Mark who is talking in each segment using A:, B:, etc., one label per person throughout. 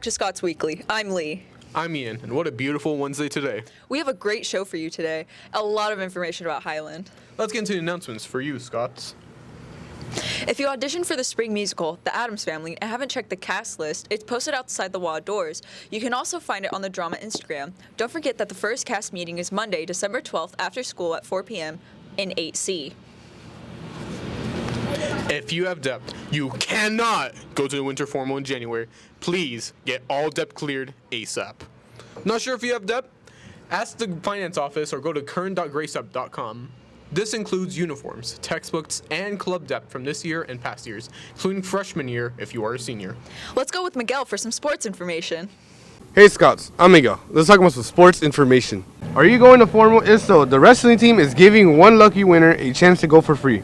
A: to Scots Weekly. I'm Lee.
B: I'm Ian, and what a beautiful Wednesday today.
A: We have a great show for you today. A lot of information about Highland.
B: Let's get into the announcements for you, Scots.
A: If you auditioned for the spring musical, The Addams Family, and haven't checked the cast list, it's posted outside the WA doors. You can also find it on the Drama Instagram. Don't forget that the first cast meeting is Monday, December 12th after school at 4 p.m. in 8C.
B: If you have debt, you cannot go to the winter formal in January. Please get all debt cleared ASAP. Not sure if you have debt? Ask the finance office or go to current.graceup.com. This includes uniforms, textbooks, and club debt from this year and past years, including freshman year if you are a senior.
A: Let's go with Miguel for some sports information.
C: Hey Scots, I'm Miguel. Let's talk about some sports information. Are you going to formal? If so, the wrestling team is giving one lucky winner a chance to go for free.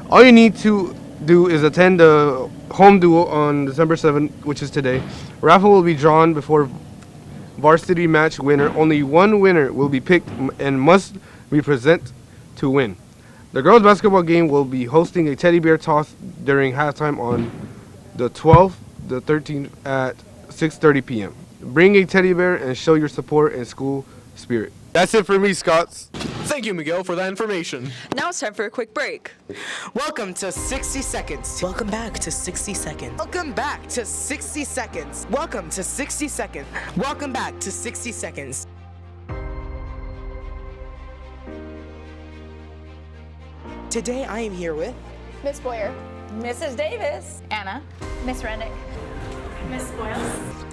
C: All you need to do is attend the home duel on December 7th, which is today. Raffle will be drawn before varsity match winner. Only one winner will be picked and must represent to win. The girls basketball game will be hosting a teddy bear toss during halftime on the 12th, the 13th at 6:30 p.m. Bring a teddy bear and show your support and school spirit. That's it for me, Scots.
B: Thank you, Miguel, for that information.
A: Now it's time for a quick break.
D: Welcome to 60 Seconds.
E: Welcome back to 60 Seconds.
D: Welcome back to 60 Seconds. Welcome to 60 Seconds. Welcome back to 60 Seconds. Today I am here with
F: Miss Boyer,
G: Mrs. Davis.
F: Anna, Miss Rennick,
G: Miss Boyles.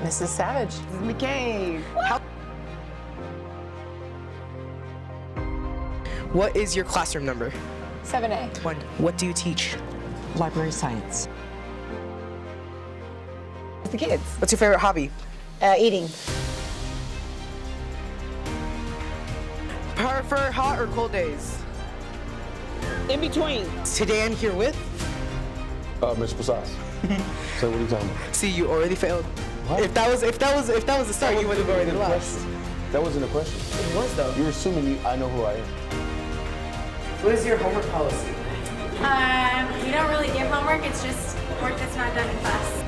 D: Mrs. Savage. Mrs. McCabe. What is your classroom number?
F: 7A.
D: What do you teach?
E: Library science.
D: The kids. What's your favorite hobby?
G: Eating.
D: Prefer hot or cold days?
G: In between.
D: Today I'm here with.
H: Mr. Precise. So what are you talking about?
D: See, you already failed.
H: What?
D: If that was the start, you would have already lost.
H: That wasn't a question.
D: It was though.
H: You're assuming I know who I am.
D: What is your homework policy?
F: We don't really give homework, it's just work that's not done in class.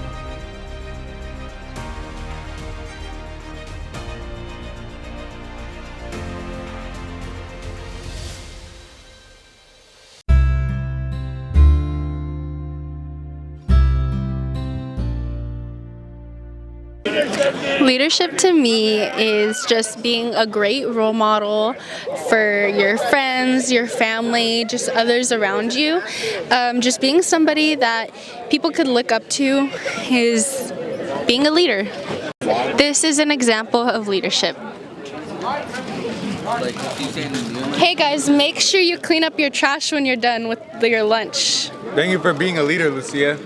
I: Leadership to me is just being a great role model for your friends, your family, just others around you. Just being somebody that people could look up to is being a leader. This is an example of leadership. Hey guys, make sure you clean up your trash when you're done with your lunch.
J: Thank you for being a leader, Lucia.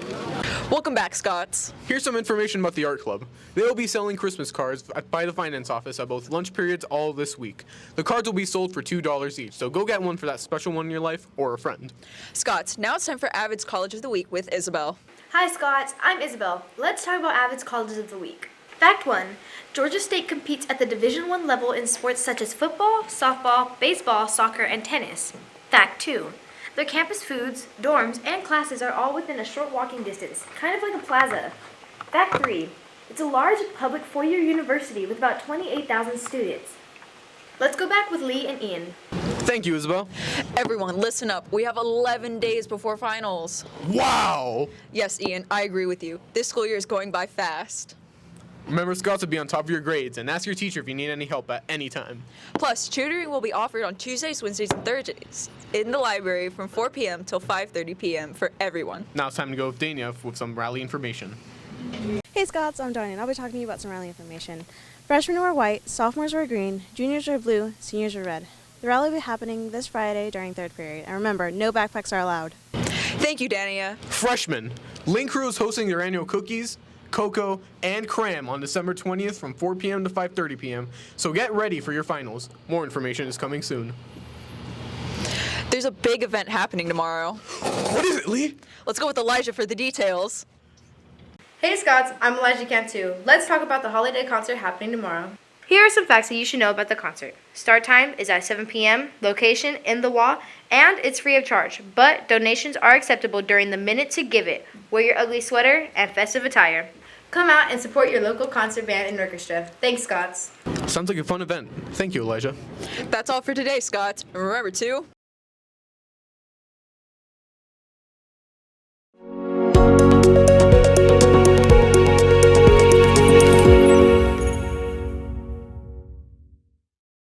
A: Welcome back, Scots.
B: Here's some information about the art club. They will be selling Christmas cards by the finance office at both lunch periods all this week. The cards will be sold for $2 each, so go get one for that special one in your life or a friend.
A: Scots, now it's time for Avid's College of the Week with Isabel.
K: Hi Scots, I'm Isabel. Let's talk about Avid's Colleges of the Week. Fact 1. Georgia State competes at the Division I level in sports such as football, softball, baseball, soccer, and tennis. Fact 2. Their campus foods, dorms, and classes are all within a short walking distance, kind of like a plaza. Fact 3. It's a large public four-year university with about 28,000 students. Let's go back with Lee and Ian.
B: Thank you, Isabel.
A: Everyone, listen up. We have 11 days before finals.
B: Wow!
A: Yes, Ian, I agree with you. This school year is going by fast.
B: Remember, Scots, to be on top of your grades and ask your teacher if you need any help at any time.
A: Plus, tutoring will be offered on Tuesdays, Wednesdays, and Thursdays in the library from 4 p.m. till 5:30 p.m. for everyone.
B: Now it's time to go with Dania with some rally information.
L: Hey Scots, I'm Donnie and I'll be talking to you about some rally information. Freshmen were white, sophomores were green, juniors were blue, seniors were red. The rally will be happening this Friday during third period. And remember, no backpacks are allowed.
A: Thank you, Dania.
B: Freshmen, Link Crew is hosting their annual cookies, cocoa, and cram on December 20th from 4 p.m. to 5:30 p.m. So get ready for your finals. More information is coming soon.
A: There's a big event happening tomorrow.
B: What is it, Lee?
A: Let's go with Elijah for the details.
K: Hey Scots, I'm Elijah Cantu. Let's talk about the holiday concert happening tomorrow. Here are some facts that you should know about the concert. Start time is at 7 p.m., location in the WA, and it's free of charge. But donations are acceptable during the Minute to Give It. Wear your ugly sweater and festive attire. Come out and support your local concert band and orchestra. Thanks, Scots.
B: Sounds like a fun event. Thank you, Elijah.
A: That's all for today, Scots. And remember to